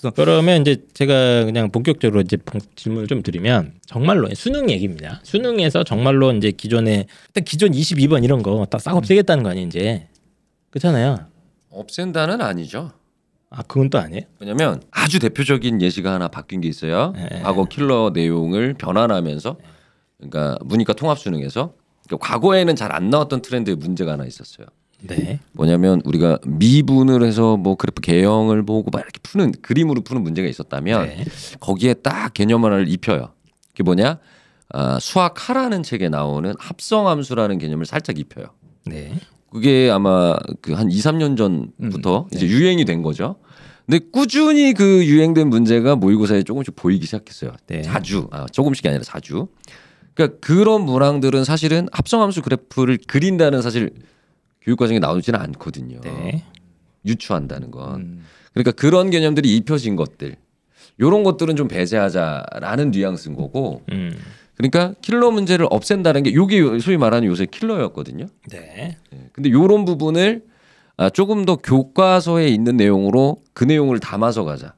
그래서 그러면 이제 제가 그냥 본격적으로 이제 질문을 좀 드리면 정말로 수능 얘기입니다. 수능에서 정말로 이제 기존에 기존 22번 이런 거 다 싹 없애겠다는 거 아니에요, 이제. 그렇잖아요. 없앤다는 아니죠. 아, 그건 또 아니에요? 왜냐면 아주 대표적인 예시가 하나 바뀐 게 있어요. 과거 킬러 내용을 변환하면서 그러니까 문이과 통합 수능에서 그러니까 과거에는 잘 안 나왔던 트렌드의 문제가 하나 있었어요. 네. 뭐냐면 우리가 미분을 해서 뭐 그래프 개형을 보고 막 이렇게 푸는 그림으로 푸는 문제가 있었다면 네. 거기에 딱 개념 하나를 입혀요. 그게 뭐냐? 수학하라는 책에 나오는 합성함수라는 개념을 살짝 입혀요. 네. 그게 아마 그 한 2, 3년 전부터 이제 유행이 된 거죠. 근데 꾸준히 그 유행된 문제가 모의고사에 조금씩 보이기 시작했어요. 네. 자주, 조금씩이 아니라 자주. 그러니까 그런 문항들은 사실은 합성함수 그래프를 그린다는 사실 교육과정에 나오지는 않거든요. 네. 유추한다는 건. 그러니까 그런 개념들이 입혀진 것들, 이런 것들은 좀 배제하자라는 뉘앙스인 거고. 그러니까 킬러 문제를 없앤다는 게 이게 소위 말하는 요새 킬러였거든요. 네. 근데 이런 부분을 조금 더 교과서에 있는 내용으로 그 내용을 담아서 가자.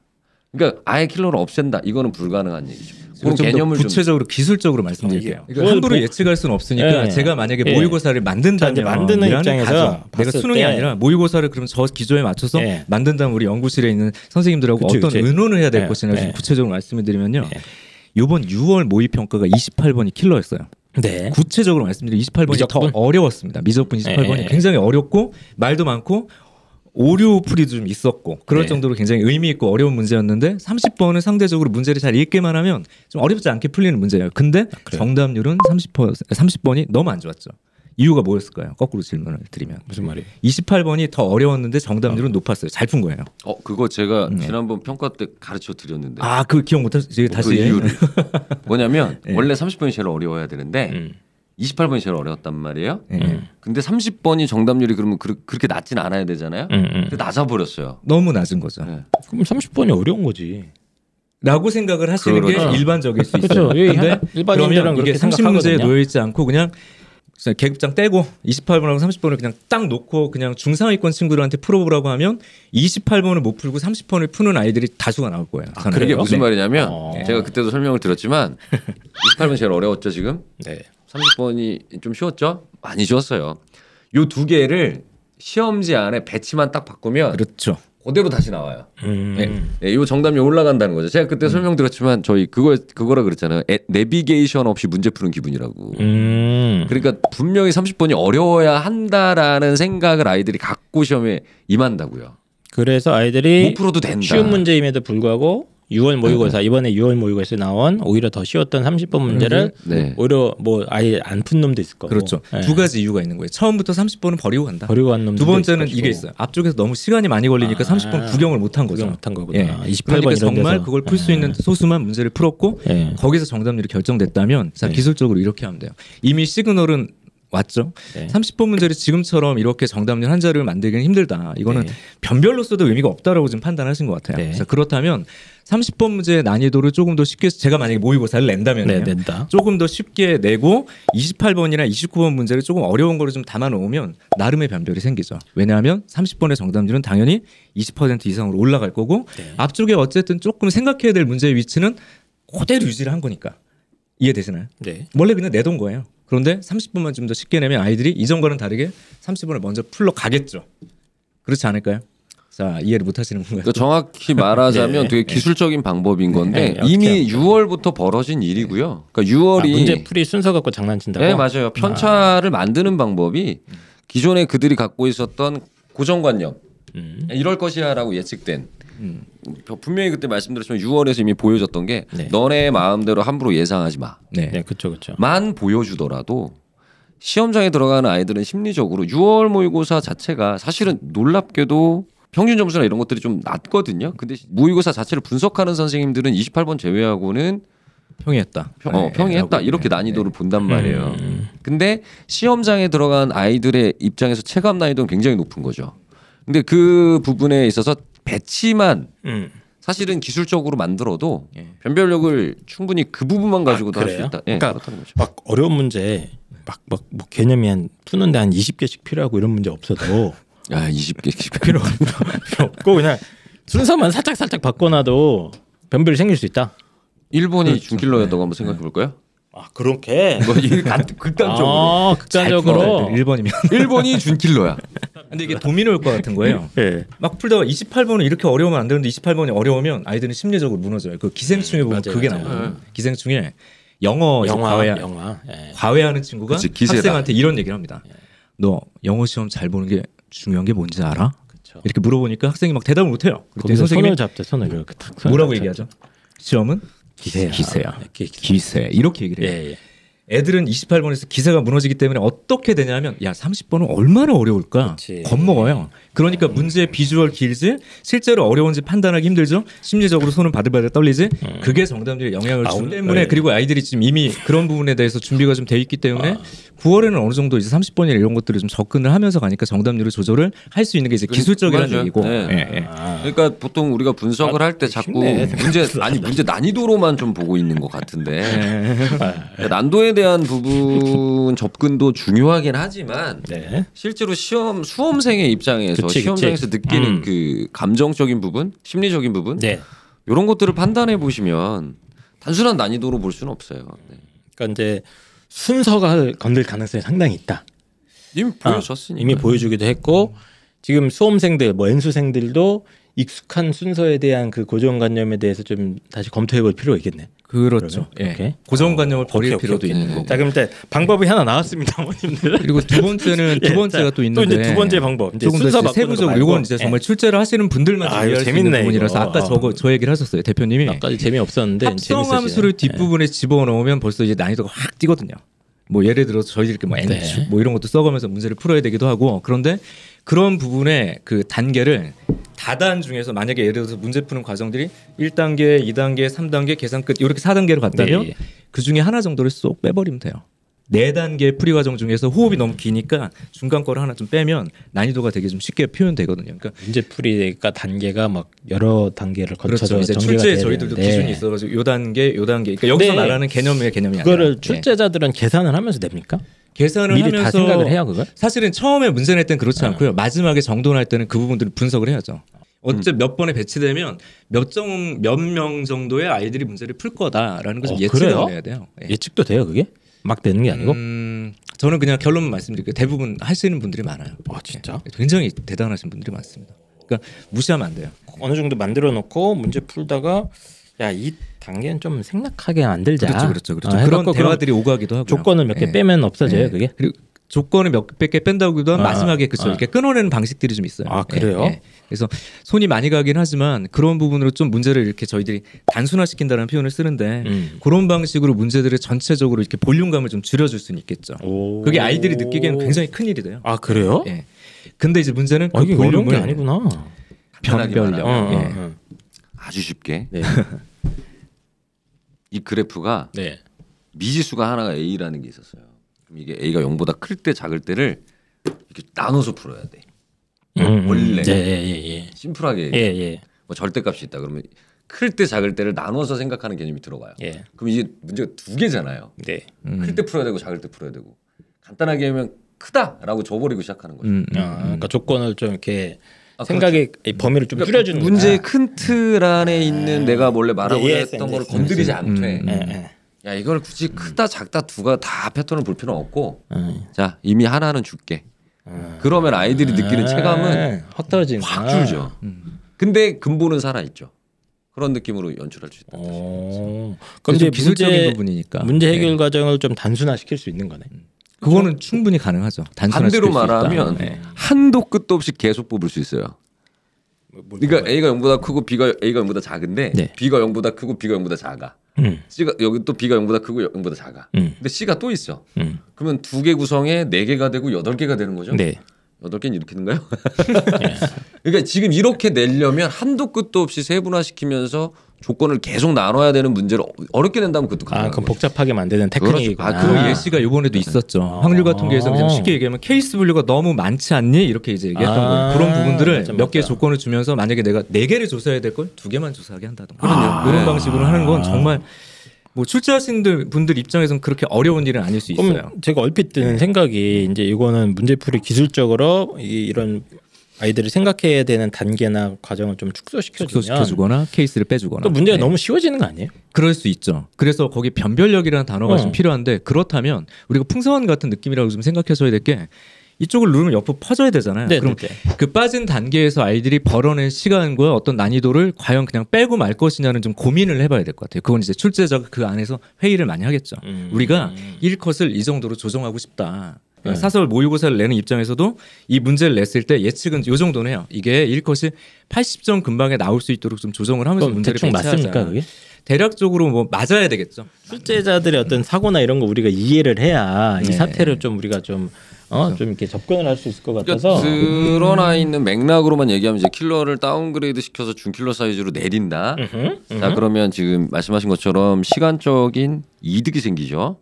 그러니까 아예 킬러를 없앤다. 이거는 불가능한 얘기죠. 그런 개념을 구체적으로 기술적으로 말씀드릴게요. 그러니까 함부로 예측할 수는 없으니까 네. 제가 만약에 네. 모의고사를 만든다면 만드는 입장에서 내가 수능이 아니라 모의고사를 그럼 저 기조에 맞춰서 만든다면 우리 연구실에 있는 선생님들하고 어떤 의논을 해야 될 것이냐 좀 구체적으로 말씀을 드리면요. 이번 6월 모의 평가가 28번이 킬러였어요. 네. 구체적으로 말씀드리면 28번이 미적분? 더 어려웠습니다. 미적분 28번이 굉장히 어렵고 말도 많고 오류 풀이도 좀 있었고 그럴 정도로 굉장히 의미 있고 어려운 문제였는데 30번은 상대적으로 문제를 잘 읽기만 하면 좀 어렵지 않게 풀리는 문제예요. 근데 정답률은 30번이 너무 안 좋았죠. 이유가 뭐였을까요? 거꾸로 질문을 드리면 무슨 말이에요? 28번이 더 어려웠는데 정답률은 높았어요. 잘 푼 거예요. 그거 제가 지난번 평가 때 가르쳐 드렸는데. 그 기억 못하시죠? 다시. 그 이유를 뭐냐면 원래 30번이 제일 어려워야 되는데 28번이 제일 어려웠단 말이에요. 근데 30번이 정답률이 그러면 그렇게 낮진 않아야 되잖아요. 근데 낮아버렸어요. 너무 낮은 거죠. 그럼 30번이 어려운 거지. 라고 생각을 하시는 게 일반적일 수 있어요. 그런데 그러면 이게 30문제에 놓여있지 않고 그냥 계급장 떼고 28번하고 30번을 그냥 딱 놓고 그냥 중상위권 친구들한테 풀어보라고 하면 28번을 못 풀고 30번을 푸는 아이들이 다수가 나올 거예요. 그게 무슨 말이냐면 제가 그때도 설명을 드렸지만 28번 제일 어려웠죠 지금. 네. 30번이 좀 쉬웠죠? 많이 쉬웠어요. 요 두 개를 시험지 안에 배치만 딱 바꾸면 그렇죠. 그대로 다시 나와요. 이 정답률 올라간다는 거죠. 제가 그때 설명드렸지만 저희 그거라 그랬잖아요. 내비게이션 없이 문제 푸는 기분이라고. 그러니까 분명히 30번이 어려워야 한다라는 생각을 아이들이 갖고 시험에 임한다고요. 그래서 아이들이 못 풀어도 된다. 쉬운 문제임에도 불구하고 6월 모의고사 이번에 6월 모의고사에 나온 오히려 더 쉬웠던 30번 문제를 오히려 뭐 아예 안 푼 놈도 있을 거고. 그렇죠. 두 가지 이유가 있는 거예요. 처음부터 30번은 버리고 간다. 버리고 간 놈도 두 번째는 이게 있어요. 앞쪽에서 너무 시간이 많이 걸리니까 30번 구경을 못한 거죠. 못한 거구나. 28번 그러니까 정말 그걸 풀 수 있는 소수만 문제를 풀었고 거기서 정답률이 결정됐다면 자 기술적으로 이렇게 하면 돼요. 이미 시그널은 왔죠. 30번 문제를 지금처럼 이렇게 정답률 한 자리를 만들기는 힘들다. 이거는 변별로서도 의미가 없다라고 지금 판단하신 것 같아요. 자, 그렇다면 30번 문제의 난이도를 조금 더 쉽게 제가 만약에 모의고사를 낸다면 조금 더 쉽게 내고 28번이나 29번 문제를 조금 어려운 거를 좀 담아 놓으면 나름의 변별이 생기죠. 왜냐하면 30번의 정답률은 당연히 20% 이상으로 올라갈 거고 앞쪽에 어쨌든 조금 생각해야 될 문제의 위치는 그대로 유지를 한 거니까. 이해되시나요? 네. 원래 그냥 내던 거예요. 그런데 30분만 좀 더 쉽게 내면 아이들이 이전과는 다르게 30분을 먼저 풀러 가겠죠. 그렇지 않을까요? 자, 이해를 못 하시는 건가요? 정확히 말하자면 되게 기술적인 방법인 건데 이미 6월부터 벌어진 일이고요. 그러니까 6월이 문제 풀이 순서 갖고 장난친다고? 네, 맞아요. 편차를 만드는 방법이 기존에 그들이 갖고 있었던 고정관념 이럴 것이야라고 예측된 분명히 그때 말씀드렸지만 6월에서 이미 보여줬던 게 너네 마음대로 함부로 예상하지 마. 그렇죠. 만 보여주더라도 시험장에 들어가는 아이들은 심리적으로 6월 모의고사 자체가 사실은 놀랍게도 평균 점수나 이런 것들이 좀 낮거든요. 근데 모의고사 자체를 분석하는 선생님들은 28번 제외하고는 평이했다. 평이했다. 이렇게 난이도를 본단 말이에요. 근데 시험장에 들어간 아이들의 입장에서 체감 난이도는 굉장히 높은 거죠. 근데 그 부분에 있어서 배치만 사실은 기술적으로 만들어도 변별력을 충분히 그 부분만 가지고도 할 수 있다. 그러니까 막 어려운 문제 뭐 개념이 푸는데 한 20개씩 필요하고 이런 문제 없어도 20개씩 필요 없고 그냥 순서만 살짝 바꿔놔도 변별이 생길 수 있다. 일본이 그렇죠. 준킬러였다고 한번 생각해 볼까요? 아 그렇게. 뭐 극단적으로. 극단적으로. 1번이면 일본이 준킬러야. 근데 이게 도미노 효과 같은 거예요. 예. 막 풀다가 28번은 이렇게 어려우면 안 되는데 28번이 어려우면 아이들은 심리적으로 무너져요. 그 기생충에 보면 맞아요, 그게 맞아요. 나와요. 기생충에 영어 영화. 예. 과외하는 친구가 그치, 기세다. 학생한테 이런 얘기를 합니다. 너 영어 시험 잘 보는 게 중요한 게 뭔지 알아? 그쵸. 이렇게 물어보니까 학생이 막 대답을 못해요. 그때 거기서 선생님이 손을 잡대 손을 이렇게 탁. 손을 뭐라고 잡대. 얘기하죠? 시험은 기세야. 기세야. 기세 이렇게 얘기를 해요. 예. 애들은 28번에서 기세가 무너지기 때문에 어떻게 되냐면 야 30번은 얼마나 어려울까 그치. 겁먹어요. 그러니까 문제의 비주얼 길지 실제로 어려운지 판단하기 힘들죠. 심리적으로 손은 바들바들 떨리지. 그게 정답들이 영향을 주기 때문에 네. 그리고 아이들이 지금 이미 그런 부분에 대해서 준비가 좀 돼 있기 때문에 9월에는 어느 정도 이제 30번이나 이런 것들을 좀 접근을 하면서 가니까 정답률을 조절을 할 수 있는 게 이제 기술적이라는 맞아요. 얘기고. 네. 예, 예. 그러니까 보통 우리가 분석을 할 때 자꾸 쉽네. 문제 난이도로만 좀 보고 있는 것 같은데 네. 그러니까 난도에 대한 부분 접근도 중요하긴 하지만 네. 실제로 수험생의 입장에서 그치. 시험장에서 느끼는 그 감정적인 부분, 심리적인 부분 네. 이런 것들을 판단해 보시면 단순한 난이도로 볼 수는 없어요. 네. 그러니까 이제 순서가 건들 가능성이 상당히 있다. 이미 보여줬으니까. 이미 보여주기도 했고 지금 수험생들 뭐 N수생들도 익숙한 순서에 대한 그 고정관념에 대해서 좀 다시 검토해볼 필요가 있겠네. 그렇죠. 그러면? 오케이. 예. 고정관념을 버릴 오케이, 필요도 오케이. 있는 거고. 자 그럼 이제 방법이 하나 나왔습니다, 어머님들. 그리고 두 번째는 두 번째가 또 있는데 또 이제 두 번째 방법. 이제 조금 더 순서 이제 바꾸는 세부적으로 거 말고. 이건 이제 정말 출제를 하시는 분들만 아, 이해할 이거 수 있는 재밌네, 부분이라서 이거. 아까 저 얘기를 하셨어요 대표님이. 아까 재미없었는데 합성함수를 뒷부분에 집어넣으면 벌써 이제 난이도가 확 뛰거든요. 뭐 예를 들어서 저희들끼리 뭐 N축 네. 뭐 이런 것도 써가면서 문제를 풀어야 되기도 하고 그런데 그런 부분에 그 단계를 다단 중에서 만약에 예를 들어서 문제 푸는 과정들이 1단계, 2단계, 3단계 계산 끝 이렇게 4단계로 갔다면 네. 그 중에 하나 정도를 쏙 빼버리면 돼요. 4단계 풀이 과정 중에서 호흡이 너무 기니까 중간 거를 하나 좀 빼면 난이도가 되게 좀 쉽게 표현되거든요. 그러니까 문제풀이가 단계가 막 여러 단계를 거쳐서 그렇죠. 이제 전개가 출제에 돼야 저희들도 되는데 기준이 있어가지고 요 단계. 그러니까 여기서 네. 말하는 개념이 그거를 아니라 출제자들은 계산을 하면서 냅니까? 계산을 미리 하면서 다 생각을 해요, 그걸? 사실은 처음에 문제 낼 땐 그렇지 않고요. 마지막에 정돈할 때는 그 부분들을 분석을 해야죠. 어째 몇 번에 배치되면 몇 명 정도의 아이들이 문제를 풀 거다라는 것을 예측을 그래요? 해야 돼요. 예. 예측도 돼요, 그게? 막 되는 게 아니고? 저는 그냥 결론만 말씀드릴게요. 대부분 하시는 분들이 많아요. 아, 진짜? 예. 굉장히 대단하신 분들이 많습니다. 그러니까 무시하면 안 돼요. 어느 정도 만들어 놓고 문제 풀다가 야, 이 단계는 좀 생략하게 만들자. 그렇죠. 아, 그런 해갖고 대화들이 오가기도 하고요. 조건을 몇 개 예. 빼면 없어져요, 예. 그게? 그리고 조건을 몇백 개 뺀다고도 하면 마지막에 그쵸 이렇게 끊어내는 방식들이 좀 있어요. 아, 그래요? 그래서 손이 많이 가긴 하지만 그런 부분으로 좀 문제를 이렇게 저희들이 단순화시킨다는 표현을 쓰는데 그런 방식으로 문제들을 전체적으로 이렇게 볼륨감을 좀 줄여줄 수는 있겠죠. 오. 그게 아이들이 느끼기에는 굉장히 큰 일이 돼요. 아, 그래요? 예. 근데 이제 문제는 그 이게 어려운 게 볼륨을 아니구나. 변별력. 예. 아주 쉽게 네. 이 그래프가 네. 미지수가 하나가 A라는 게 있었어요. 그럼 이게 A가 0보다 클 때 작을 때를 이렇게 나눠서 풀어야 돼. 원래 예. 심플하게 예. 뭐 절대값이 있다 그러면 클 때 작을 때를 나눠서 생각하는 개념이 들어가요. 예. 그럼 이게 문제가 두 개잖아요. 네. 클 때 풀어야 되고 작을 때 풀어야 되고 간단하게 하면 크다라고 줘버리고 시작하는 거죠. 그러니까 조건을 좀 이렇게 아, 생각의 이 범위를 좀 줄여주는 문제의 거다. 큰 틀 안에 있는 내가 원래 말하고 예, 했던 예, 거를 예, 건드리지 예, 않되 예. 야 이걸 굳이 크다 작다 두가 다 패턴을 볼 필요는 없고 예. 자 이미 하나는 줄게. 그러면 아이들이 느끼는 체감은 확 떨어지는 확 줄죠. 근데 근본은 살아 있죠. 그런 느낌으로 연출할 수 있다. 그럼 그럼 이제 기술적인 부분이니까 문제 해결 과정을 좀 단순화시킬 수 있는 거네. 그거는 충분히 가능하죠. 반대로 단순화시킬 수 있다. 말하면 네. 한도 끝도 없이 계속 뽑을 수 있어요. 그러니까 A가 0보다 크고 A가 0보다 작은데 네. B가 0보다 크고 B가 0보다 작아. C가 여기 또 B가 0보다 크고 0보다 작아. 근데 C가 또 있어. 그러면 두 개 구성에 4개가 되고 8개가 되는 거죠. 네. 8개는 이렇게 되는가요? 그러니까 지금 이렇게 내려면 한도 끝도 없이 세분화시키면서 조건을 계속 나눠야 되는 문제를 어렵게 낸다면 그것도 가능한 그럼 거죠. 복잡하게 만드는 테크닉이구나. 그렇죠. 그 예시가 이번에도 있었죠. 확률과 통계에서 그냥 쉽게 얘기하면 케이스 분류가 너무 많지 않니? 이렇게 이제 얘기했던 거예요. 그런 부분들을 맞아, 몇 개 맞아. 조건을 주면서 만약에 내가 4개를 조사해야 될 걸 2개만 조사하게 한다던가. 이런 방식으로 하는 건 정말 뭐 출제하신 분들 입장에서는 그렇게 어려운 일은 아닐 수 있어요. 그럼 제가 얼핏 드는 생각이 이제 이거는 문제풀이 기술적으로 이런 아이들이 생각해야 되는 단계나 과정을 좀 축소시켜주거나 케이스를 빼주거나 또 문제가 너무 쉬워지는 거 아니에요? 그럴 수 있죠. 그래서 거기 변별력이라는 단어가 좀 필요한데 그렇다면 우리가 풍성한 같은 느낌이라고 좀 생각하셔야 될 게 이쪽을 누르면 옆으로 퍼져야 되잖아요. 네, 그럼 그 빠진 단계에서 아이들이 벌어낸 시간과 어떤 난이도를 과연 그냥 빼고 말 것이냐는 좀 고민을 해봐야 될 것 같아요. 그건 이제 출제자가 그 안에서 회의를 많이 하겠죠. 우리가 1컷을 이 정도로 조정하고 싶다. 사설 모의고사를 내는 입장에서도 이 문제를 냈을 때 예측은 이 정도는 해요. 이게 1컷이 80점 근방에 나올 수 있도록 좀 조정을 하면서 문제를 배치하자. 맞습니까 그게? 대략적으로 뭐 맞아야 되겠죠. 출제자들의 어떤 사고나 이런 거 우리가 이해를 해야 이 사태를 좀 우리가 좀 이렇게 접근을 할 수 있을 것 같아서 드러나 있는 맥락으로만 얘기하면 이제 킬러를 다운그레이드 시켜서 준킬러 사이즈로 내린다. 자 그러면 지금 말씀하신 것처럼 시간적인 이득이 생기죠.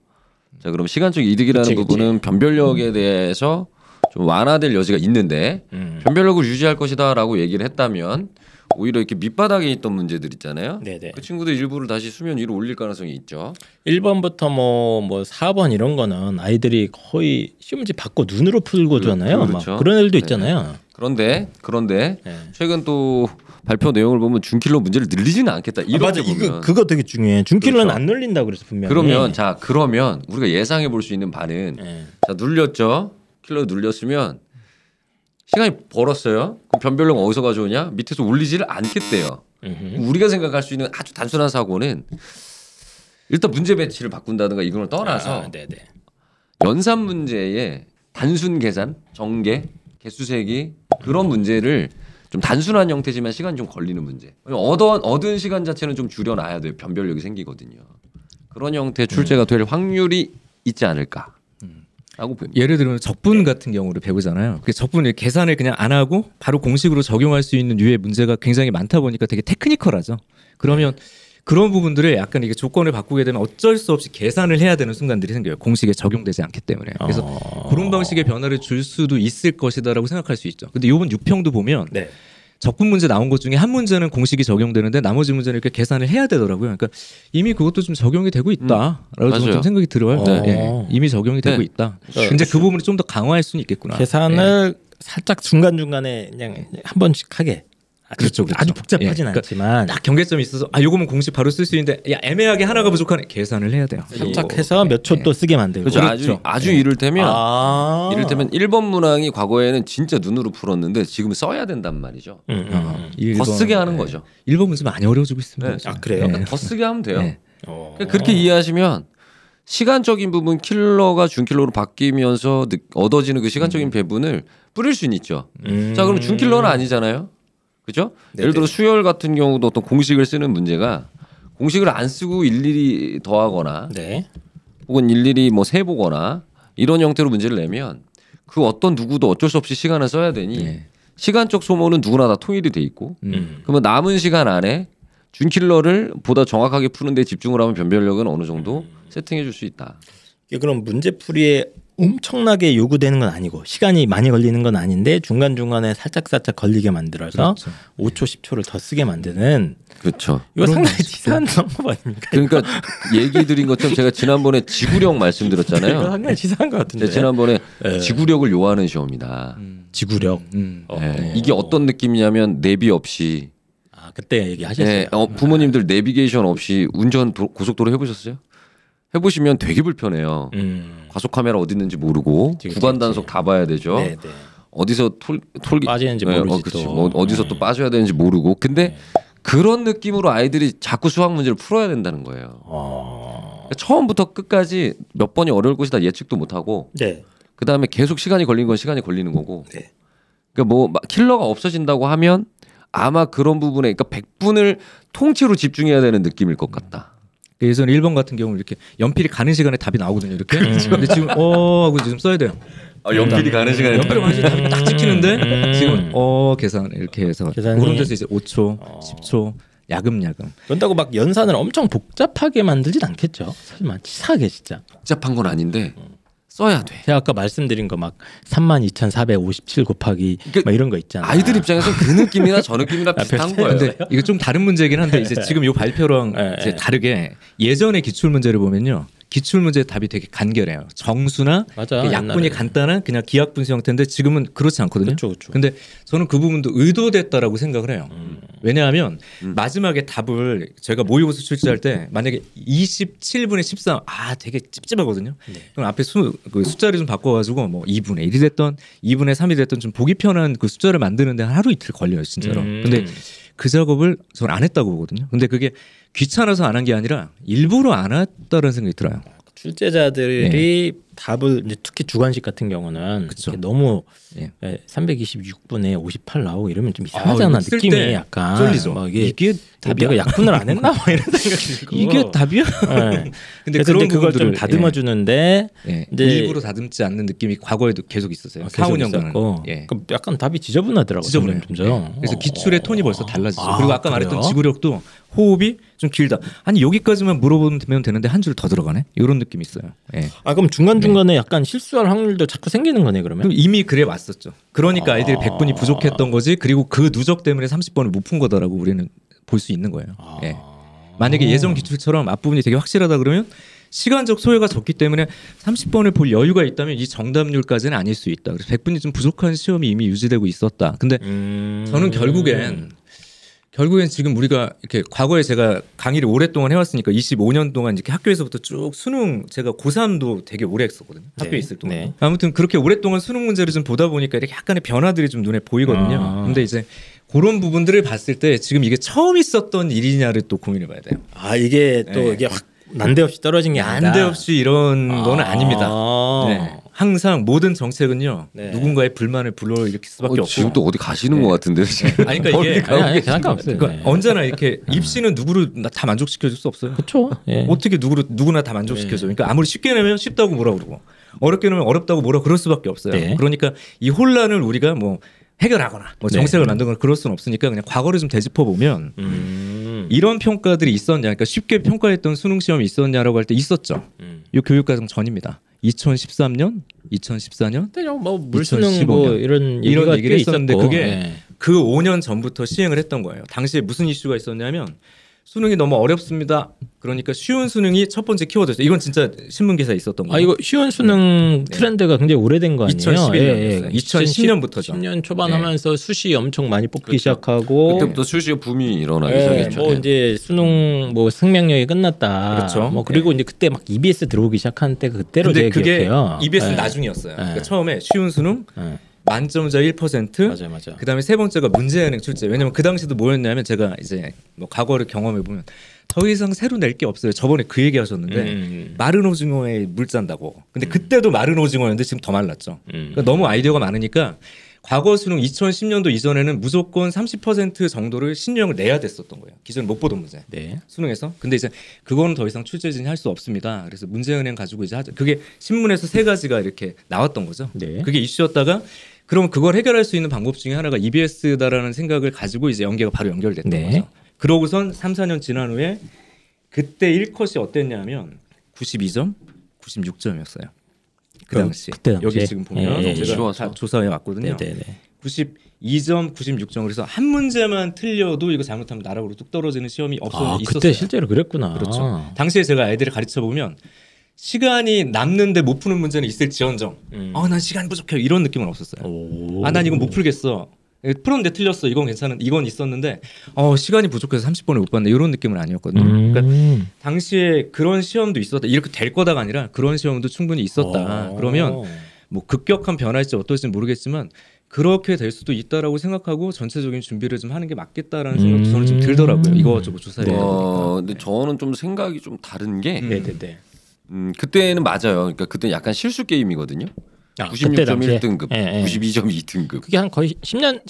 자 그럼 시간적 이득이라는 부분은 변별력에 대해서 좀 완화될 여지가 있는데 변별력을 유지할 것이다라고 얘기를 했다면 오히려 이렇게 밑바닥에 있던 문제들 있잖아요. 네네. 그 친구들 일부를 다시 수면 위로 올릴 가능성이 있죠. 1번부터 뭐 4번 이런 거는 아이들이 거의 시험 문제 받고 눈으로 풀고 잖아요. 그렇죠. 막 그런 애들도 있잖아요. 그런데 최근 또 발표 내용을 보면 준킬러 문제를 늘리지는 않겠다. 맞아. 그거 되게 중요해. 준킬러는 안 늘린다고 그래서 분명히. 그러면 우리가 예상해 볼 수 있는 바는 자 눌렸죠. 킬러 눌렸으면 시간이 벌었어요. 그럼 변별력 어디서 가져오냐? 밑에서 올리지를 않겠대요. 우리가 생각할 수 있는 아주 단순한 사고는 일단 문제 배치를 바꾼다든가 이걸 떠나서 연산 문제의 단순 계산, 정계, 개수 세기 그런 문제를 좀 단순한 형태지만 시간이 좀 걸리는 문제. 얻은 시간 자체는 좀 줄여놔야 돼요. 변별력이 생기거든요. 그런 형태의 출제가 될 확률이 있지 않을까. 예를 들면 적분 같은 경우를 배우잖아요. 그 적분을 계산을 그냥 안 하고 바로 공식으로 적용할 수 있는 류의 문제가 굉장히 많다 보니까 되게 테크니컬하죠. 그러면 그런 부분들을 약간 이게 조건을 바꾸게 되면 어쩔 수 없이 계산을 해야 되는 순간들이 생겨요. 공식에 적용되지 않기 때문에. 그래서 그런 방식의 변화를 줄 수도 있을 것이다라고 생각할 수 있죠. 근데 이번 6평도 보면 적분 문제 나온 것 중에 한 문제는 공식이 적용되는데 나머지 문제는 이렇게 계산을 해야 되더라고요. 그러니까 이미 그것도 좀 적용이 되고 있다라고 좀 생각이 들어요. 이미 적용이 되고 있다. 근데 그 부분을 좀 더 강화할 수는 있겠구나. 계산을 살짝 중간중간에 그냥 한 번씩 하게. 그렇죠. 아주 복잡하진 않지만 딱 경계점이 있어서 요거면 공식 바로 쓸 수 있는데 애매하게 하나가 부족하네. 계산을 해야 돼요. 살짝 해서 몇 초 또 쓰게 만들고. 그렇죠. 아주 이를테면 1번 문항이 과거에는 진짜 눈으로 풀었는데 지금은 써야 된단 말이죠. 더 쓰게 하는 거죠. 1번 문제 많이 어려워지고 있습니다. 그래요? 더 쓰게 하면 돼요. 그렇게 이해하시면 시간적인 부분 킬러가 준킬러로 바뀌면서 얻어지는 그 시간적인 배분을 뿌릴 수는 있죠. 자 그럼 준킬러는 아니잖아요. 그죠? 예를 들어 수열 같은 경우도 어떤 공식을 쓰는 문제가 공식을 안 쓰고 일일이 더하거나 혹은 일일이 뭐 세보거나 이런 형태로 문제를 내면 그 어떤 누구도 어쩔 수 없이 시간을 써야 되니 시간적 소모는 누구나 다 통일이 돼 있고 그러면 남은 시간 안에 준킬러를 보다 정확하게 푸는 데 집중을 하면 변별력은 어느 정도 세팅해 줄 수 있다. 그럼 문제풀이에 엄청나게 요구되는 건 아니고 시간이 많이 걸리는 건 아닌데 중간중간에 살짝 걸리게 만들어서 5초 10초를 더 쓰게 만드는 그렇죠. 이거 상당히 치사한 방법 아닙니까? 그러니까 얘기 드린 것처럼 제가 지난번에 지구력 말씀드렸잖아요. 이거 상당히 치사한 것 같은데. 지난번에 지구력을 요하는 시험이다. 지구력. 이게 어떤 느낌이냐면 내비 없이 그때 얘기하셨어요. 부모님들 내비게이션 없이 운전 고속도로 해보셨어요? 해보시면 되게 불편해요. 과속 카메라 어디 있는지 모르고 구간 단속 다 봐야 되죠. 어디서 톨 빠지는지 모르지. 어디서 또 빠져야 되는지 모르고. 근데 그런 느낌으로 아이들이 자꾸 수학 문제를 풀어야 된다는 거예요. 처음부터 끝까지 몇 번이 어려울 것이다 예측도 못하고 그 다음에 계속 시간이 걸리는 건 시간이 걸리는 거고. 그러니까 뭐 킬러가 없어진다고 하면 아마 그런 부분에 그러니까 100분을 통째로 집중해야 되는 느낌일 것 같다. 예전에 1번 같은 경우는 이렇게 연필이 가는 시간에 답이 나오거든요. 이렇게. 근데 지금 하고 지금 써야 돼요. 연필이 가는 시간에 연필이 가는 시간에 답이 딱 찍히는데 지금 계산 이렇게 해서 그런 데서 이제 5초, 10초 야금야금. 그런다고 막 연산을 엄청 복잡하게 만들진 않겠죠. 설마 치사하게 진짜. 복잡한 건 아닌데 써야 돼. 제가 아까 말씀드린 거 막 32,457 곱하기 막 이런 거 있잖아요. 아이들 입장에서 그 느낌이나 저 느낌이나 비슷한 거예요. 근데 이거 좀 다른 문제긴 한데 이제 지금 이 발표랑 이제 다르게 예전의 기출 문제를 보면요. 기출 문제 답이 되게 간결해요. 정수나 맞아, 약분이 옛날에. 간단한 그냥 기하분수 형태인데 지금은 그렇지 않거든요. 그렇죠. 근데 저는 그 부분도 의도됐다라고 생각을 해요. 왜냐하면 마지막에 답을 저희가 모의고사 출제할 때 만약에 27분의 13 되게 찝찝하거든요. 그럼 앞에 그 숫자를 좀 바꿔가지고 뭐 2분의 1이 됐던 2분의 3이 됐던 좀 보기 편한 그 숫자를 만드는데 하루 이틀 걸려요 진짜로. 근데 그 작업을 저는 안 했다고 보거든요. 근데 그게 귀찮아서 안 한 게 아니라 일부러 안 했다는 생각이 들어요. 출제자들이 답을 이제 특히 주관식 같은 경우는 그쵸. 이렇게 너무 예. 326분에 58 나오고 이러면 좀 이상하잖아. 이거 쓸 느낌이 때 약간 쫄리죠. 막 이게 이게 답이야? 내가 약분을 안 했나? 막 이런 생각이 들고. 이게 답이야? 네. 근데 그래서 그런 이제 그걸 좀 부분들을, 다듬어 주는데 이제 일부러 다듬지 않는 느낌이 과거에도 계속 있었어요. 4, 5년간. 그럼 약간 답이 지저분하더라고요. 지저분해요. 점점. 그래서 기출의 톤이 벌써 달라지죠. 아, 그리고 아까 그래요? 말했던 지구력도 호흡이 좀 길다. 아니 여기까지만 물어보면 되는데 한 줄 더 들어가네. 이런 느낌이 있어요. 예. 그럼 중간 중간에 약간 실수할 확률도 자꾸 생기는 거네 그러면. 그럼 이미 그래 왔었죠. 그러니까 아이들이 100분이 부족했던 거지. 그리고 그 누적 때문에 30번을 못 푼 거다라고 우리는 볼 수 있는 거예요. 예. 만약에 예전 기출처럼 앞부분이 되게 확실하다 그러면 시간적 소요가 적기 때문에 30번을 볼 여유가 있다면 이 정답률까지는 아닐 수 있다. 그래서 100분이 좀 부족한 시험이 이미 유지되고 있었다. 근데 저는 결국엔 지금 우리가 이렇게 과거에 제가 강의를 오랫동안 해왔으니까 25년 동안 이렇게 학교에서부터 쭉 수능 제가 고3도 되게 오래 했었거든요. 학교에 있을 동안. 네. 아무튼 그렇게 오랫동안 수능 문제를 좀 보다 보니까 이렇게 약간의 변화들이 좀 눈에 보이거든요. 근데 이제 그런 부분들을 봤을 때 지금 이게 처음 있었던 일이냐를 또 고민해봐야 돼요. 이게 또 네. 이게 확 난데없이 떨어진 게 아니다. 난데없이 이런 건 아닙니다. 네. 항상 모든 정책은요 네. 누군가의 불만을 불러일으킬 수밖에 없고. 지금 또 어디 가시는 것 같은데 지금. 아니 그러니까 이게 아니 상관없어요. 그러니까 언제나 이렇게 입시는 누구를 다 만족시켜줄 수 없어요. 그렇죠. 예. 어떻게 누구나 다 만족시켜줘. 그러니까 아무리 쉽게 내면 쉽다고 뭐라 그러고 어렵게 내면 어렵다고 뭐라 그럴 수밖에 없어요. 네. 그러니까 이 혼란을 우리가 뭐 해결하거나 뭐 정책을 만들거나 그럴 수는 없으니까 그냥 과거를 좀 되짚어 보면 이런 평가들이 있었냐, 그러니까 쉽게 평가했던 수능 시험이 있었냐라고 할 때 있었죠. 이 교육과정 전입니다. 2013년, 2014년, 그때 뭐 물수능 뭐 이런 얘기를 꽤 했었는데 있었고. 그게 예. 그 5년 전부터 시행을 했던 거예요. 당시에 무슨 이슈가 있었냐면 수능이 너무 어렵습니다. 그러니까 쉬운 수능이 첫 번째 키워드죠. 이건 진짜 신문 기사에 있었던 거예요. 이거 쉬운 수능 트렌드가 굉장히 오래된 거 아니에요? 2011년이었어요. 2010년부터죠. 10년 초반 하면서 수시 엄청 많이 뽑기 시작하고 그때부터 수시의 붐이 일어나기 예, 시작했죠. 뭐 이제 수능 뭐 생명력이 끝났다. 그렇죠. 뭐 그리고 이제 그때 막 EBS 들어오기 시작한 때 그때로 근데 제가 그게 기억해요. EBS는 예. 나중이었어요. 그러니까 처음에 쉬운 수능 예. 만점자 1%. 맞아. 그다음에 세 번째가 문제은행 출제. 왜냐면 그 당시도 뭐였냐면 제가 이제 뭐 과거를 경험해 보면 더 이상 새로 낼 게 없어요. 저번에 그 얘기 하셨는데 마른 오징어에 물 짠다고. 근데 그때도 마른 오징어였는데 지금 더 말랐죠. 그러니까 너무 아이디어가 많으니까 과거 수능 2010년도 이전에는 무조건 30% 정도를 신유형을 내야 됐었던 거예요. 기존에 못 보던 문제. 네. 수능에서. 근데 이제 그거는 더 이상 출제진이 할 수 없습니다. 그래서 문제은행 가지고 이제 하죠. 그게 신문에서 세 가지가 이렇게 나왔던 거죠. 네. 그게 이슈였다가 그럼 그걸 해결할 수 있는 방법 중에 하나가 EBS다라는 생각을 가지고 이제 연계가 바로 연결됐던 네. 거죠. 그러고선 3, 4년 지난 후에 그때 1컷이 어땠냐면 92점, 96점이었어요. 그 당시. 그때 당시에? 여기 지금 보면 예, 제가 다 조사해 왔거든요. 네네. 92점, 96점. 그래서 한 문제만 틀려도 이거 잘못하면 나락으로 뚝 떨어지는 시험이 있었어요. 그때 실제로 그랬구나. 그렇죠. 당시에 제가 아이들을 가르쳐 보면 시간이 남는데 못 푸는 문제는 있을지언정 난 시간 부족해요 이런 느낌은 없었어요. 난 이건 못 풀겠어. 풀었는데 틀렸어. 이건 괜찮은. 이건 있었는데 시간이 부족해서 30번을 못 봤네. 이런 느낌은 아니었거든요. 그러니까 당시에 그런 시험도 있었다. 이렇게 될 거다가 아니라 그런 시험도 충분히 있었다. 그러면 뭐 급격한 변화일지 어떨지는 모르겠지만 그렇게 될 수도 있다라고 생각하고 전체적인 준비를 좀 하는 게 맞겠다라는 생각도 저는 좀 들더라고요. 이거저거 조사를 해보니까. 근데 저는 좀 생각이 좀 다른 게 네네네. 그때는 맞아요. 그러니까 그때 약간 실수 게임이거든요. 96점 1등급, 92점 2등급. 그게 한 거의 10년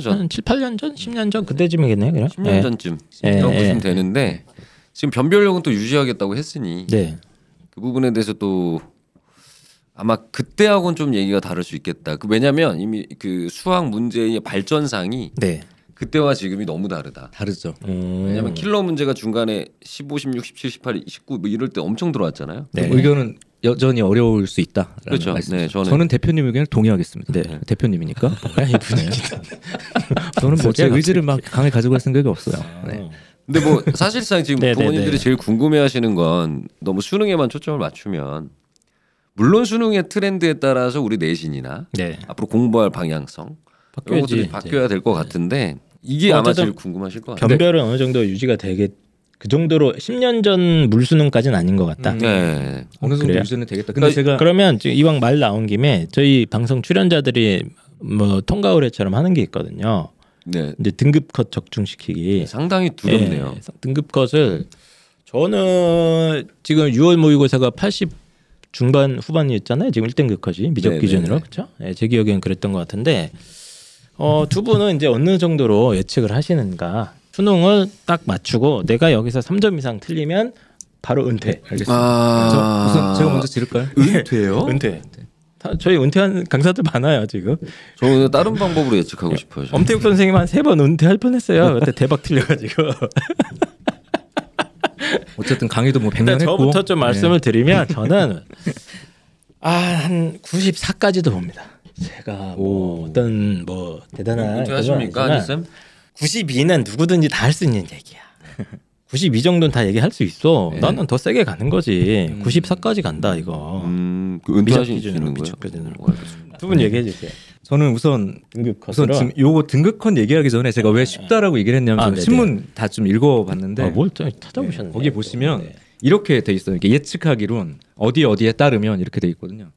전, 한 7, 8년 전, 10년 전 그때쯤이겠네요. 그냥? 10년 전쯤 보시면 되는데 지금 변별력은 또 유지하겠다고 했으니 그 부분에 대해서 또 아마 그때하고는 좀 얘기가 다를 수 있겠다. 왜냐하면 이미 그 수학 문제의 발전상이 그때와 지금이 너무 다르다. 다르죠. 왜냐하면 킬러 문제가 중간에 15, 16, 17, 18, 19 뭐 이럴 때 엄청 들어왔잖아요. 의견은 여전히 어려울 수 있다. 그렇죠. 네, 저는 대표님 의견을 동의하겠습니다. 대표님이니까. 저는 뭐 제 의지를 막 강하게 가지고 갈 생각이 없어요. 근데 뭐 사실상 지금 부모님들이 제일 궁금해하시는 건 너무 수능에만 초점을 맞추면 물론 수능의 트렌드에 따라서 우리 내신이나 앞으로 공부할 방향성 이런 것들이 바뀌어야 될 것 같은데 이게 아마 제일 궁금하실 것 같아요. 변별은 어느 정도 유지가 되게 그 정도로 10년 전 물수능까지는 아닌 것 같다. 네. 어느 정도 유지는 되겠다. 근데 제가 그러면 이왕 말 나온 김에 저희 방송 출연자들이 뭐 통과 의뢰처럼 하는 게 있거든요. 네. 이제 등급 컷 적중시키기. 상당히 두렵네요. 등급 컷을 저는 지금 6월 모의고사가 80 중반 후반이었잖아요. 지금 1등급 컷이 미적 기준으로 그렇죠? 네, 제 기억에는 그랬던 것 같은데 두 분은 이제 어느 정도로 예측을 하시는가? 수능을 딱 맞추고 내가 여기서 3점 이상 틀리면 바로 은퇴. 알겠습니다. 우선 제가 먼저 지를까요? 은퇴요? 은퇴. 저희 은퇴한 강사들 많아요 지금. 저는 다른 방법으로 예측하고 싶어요. 엄태욱 선생님 한 3번 은퇴할 뻔했어요. 그때 대박 틀려가지고. 어쨌든 강의도 뭐 100년 했고. 저부터 좀 말씀을 드리면 저는 한 94까지도 봅니다. 제가 뭐 어떤 뭐 대단한 은퇴하십니까, 쌤? 92는 누구든지 다 할 수 있는 얘기야. 92 정도는 다 얘기할 수 있어. 나는 더 세게 가는 거지. 94까지 간다 이거. 은퇴하시는 거예요? 두 분 얘기해 주세요. 저는 우선 지금 요거 등급 컷 얘기하기 전에 제가 왜 쉽다라고 얘기를 했냐면 신문 다 좀 읽어봤는데 뭘 찾아보셨나요? 거기 보시면 이렇게 돼 있어요. 이렇게 예측하기론 어디에 따르면 이렇게 돼 있거든요.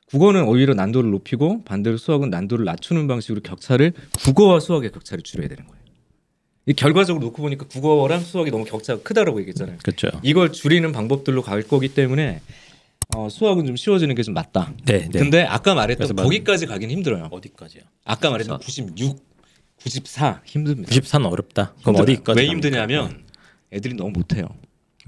국어는 오히려 난도를 높이고 반대로 수학은 난도를 낮추는 방식으로 격차를 국어와 수학의 격차를 줄여야 되는 거예요. 이 결과적으로 놓고 보니까 국어랑 수학이 너무 격차가 크다라고 얘기했잖아요. 그렇죠. 이걸 줄이는 방법들로 갈 거기 때문에 수학은 좀 쉬워지는 게 좀 맞다. 네. 근데 아까 말했던 거기까지 가긴 힘들어요. 어디까지요? 아까 말했던 96, 94 힘듭니다. 94는 어렵다. 그럼 어디까지? 왜 힘드냐면 애들이 너무 못해요.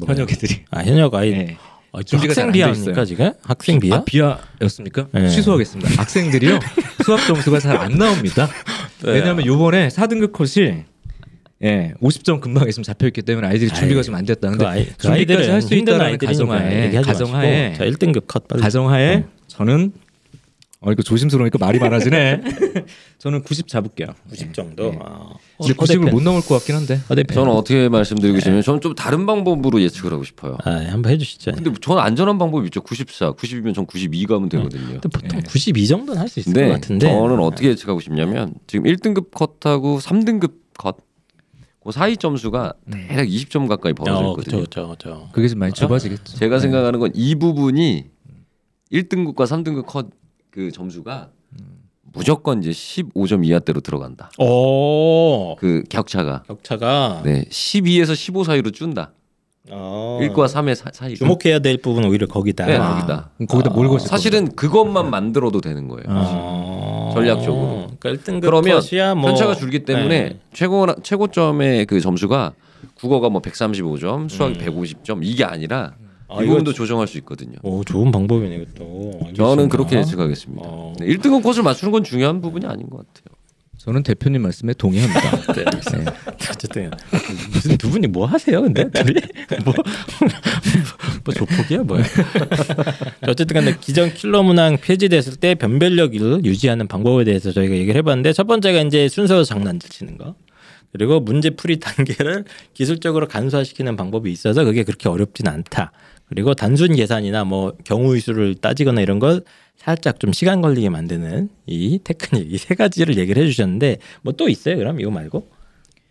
현역 애들이. 현역 아이. 네. 학생 비하입니까 지금? 학생 비하? 비하였습니까? 취소하겠습니다. 학생들이요 수학 점수가 잘 안 나옵니다. 왜냐하면 이번에 4등급 컷이 50점 금방 있으면 잡혀있기 때문에 아이들이 준비가 좀 안 됐다. 근데 준비까지 할 수 있다는 가정하에 1등급 컷 빨리. 가정하에 저는 이거 조심스러우니까 말이 많아지네. 저는 90 잡을게요. 90 정도. 근데 90을 못 넘을 것 같긴 한데. 저는 어떻게 말씀드리고 싶으면 저는 좀 다른 방법으로 예측을 하고 싶어요. 한번 해주시죠. 근데 저는 안전한 방법이 있죠. 94, 90이면 전 92 가면 되거든요. 근데 보통 92 정도는 할 수 있을 것 같은데. 저는 어떻게 예측하고 싶냐면 지금 1등급 컷하고 3등급 컷 그 사이 점수가 대략 20점 가까이 벌어져 있거든요. 그렇죠. 그게 좀 많이 좁아지겠죠. 제가 생각하는 건 이 부분이 1등급과 3등급 컷 그 점수가 무조건 이제 15점 이하대로 들어간다. 그 격차가 12에서 15 사이로 준다. 1과 3의 사이. 주목해야 될 부분은 오히려 거기다. 네, 거기다 몰고 사실은 그것만 만들어도 되는 거예요. 전략적으로. 그러니까 1등급 그러면 컷이야 편차가 줄기 때문에 최고점의 그 점수가 국어가 뭐 135점, 수학이 150점 이게 아니라 이 부분도 조정할 수 있거든요. 좋은 방법이네 이것도. 저는 그렇게 예측하겠습니다. 1등급 컷을 맞추는 건 중요한 부분이 아닌 것 같아요. 저는 대표님 말씀에 동의합니다. 어쨌든 무슨 두 분이 뭐 하세요? 근데 뭐 조폭이야 뭐야? 어쨌든 간에 기존 킬러 문항 폐지됐을 때 변별력을 유지하는 방법에 대해서 저희가 얘기를 해봤는데 첫 번째가 이제 순서 장난질 치는 거. 그리고 문제 풀이 단계를 기술적으로 간소화시키는 방법이 있어서 그게 그렇게 어렵진 않다. 그리고 단순 계산이나 뭐 경우의 수를 따지거나 이런 걸 살짝 좀 시간 걸리게 만드는 이 테크닉 이 세 가지를 얘기를 해주셨는데 뭐 또 있어요? 그럼 이거 말고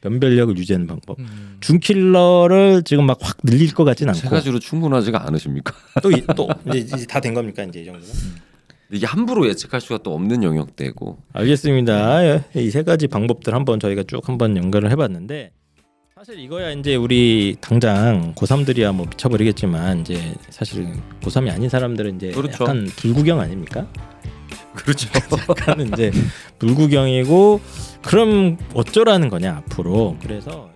변별력을 유지하는 방법. 준킬러를 지금 막 확 늘릴 것 같진 않고 세 가지로 충분하지가 않으십니까? 또 이제 다 된 겁니까 이제 이 정도는? 이게 함부로 예측할 수가 또 없는 영역대고. 알겠습니다. 이 세 가지 방법들 한번 저희가 쭉 한번 연결을 해봤는데. 사실 이거야 이제 우리 당장 고3들이야 뭐 미쳐버리겠지만 이제 사실 고3이 아닌 사람들은 이제 그렇죠. 약간 불구경 아닙니까? 그렇죠. 약간 이제 불구경이고 그럼 어쩌라는 거냐 앞으로. 그래서